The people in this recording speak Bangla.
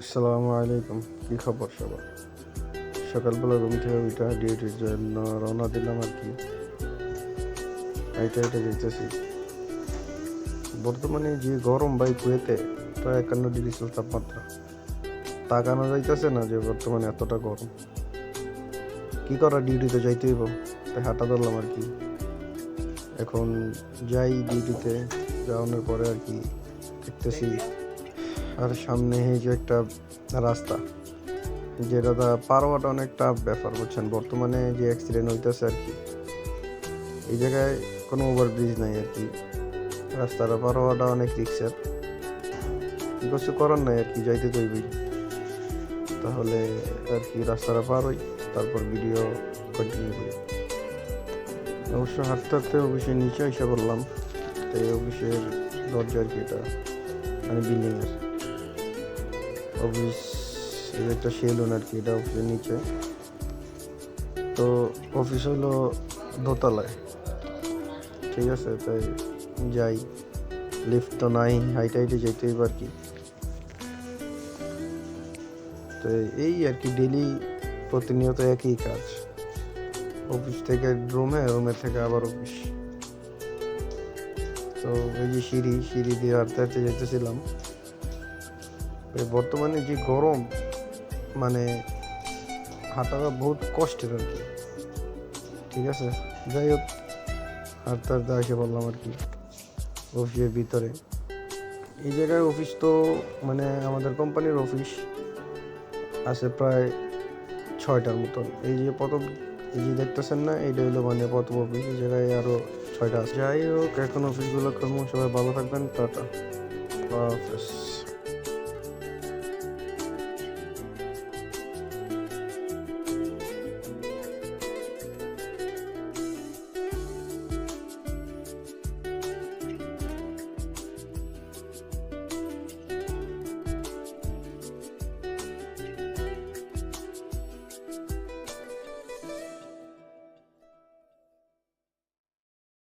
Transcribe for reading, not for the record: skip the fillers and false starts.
আসসালামু আলাইকুম। কি খবর সবার? সকালবেলা ঘুম থেকে উইঠা ডিউটির জন্য রওনা দিলাম আর কি। হাইটে হাইটে যেতেছি। বর্তমানে যে গরম ভাই কুয়েতে, প্রায় 51 ডিগ্রি তাপমাত্রা। তাকানো যাইতেছে না যে বর্তমানে এতটা গরম। কি করা, ডিউটিতে যাইতে হইব, তাই হাঁটা ধরলাম আর কি। এখন যাই ডিউটিতে, যাওয়ানোর পরে আর কি দেখতেছি আর সামনে এই যে একটা রাস্তা, যেটা পার হওয়াটা অনেক টাফ ব্যাপার, বুঝছেন? বর্তমানে যে অ্যাক্সিডেন্ট হইতেছে আর কি, এই জায়গায় কোনো ওভারব্রিজ নাই আর কি। রাস্তাটা পার হওয়াটা অনেক রিক্সের। কিছু করার নাই আর কি, যাইতে তৈরি। তাহলে আর কি রাস্তাটা পার হই, তারপর ভিডিও কন্টিনিউ করি। অবশ্য হাঁটতে হাঁটতে অফিসের নিচে এসে বললাম, তাই অফিসের দরজা আর কি, এটা মানে বিল্ডিংয়ের অফিস, এই একটা সেলুন আর কি, এটা অফিসের নিচে। তো অফিস হলো দোতলায়, ঠিক আছে? তাই যাই, লিফট তো নাই, হাইটে হাইটে যেতে হইব আর কি। তো এই আর কি ডেলি প্রতিনিয়ত একই কাজ, অফিস থেকে রুমে, রুমে থেকে আবার অফিস। তো এই যে সিঁড়ি দিয়ে হাঁটতে হাঁটতে যেতেছিলাম। বর্তমানে যে গরম, মানে হাঁটাটা বহুত কষ্টের আর কি, ঠিক আছে? যাই হোক, হাঁটতে হাঁটতে এসে বললাম আর কি অফিসের ভিতরে। এই জায়গায় অফিস তো মানে আমাদের কোম্পানির অফিস আছে প্রায় 6টার মতন। এই যে প্রথম, এই যে দেখতেছেন না, এইটা হইলো মানে প্রথম অফিস। এই জায়গায় আরো 6টা আছে। যাই হোক, এখন অফিসগুলো কর্ম, সবাই ভালো থাকবেন, টাটা, আল্লাহ হাফেজ।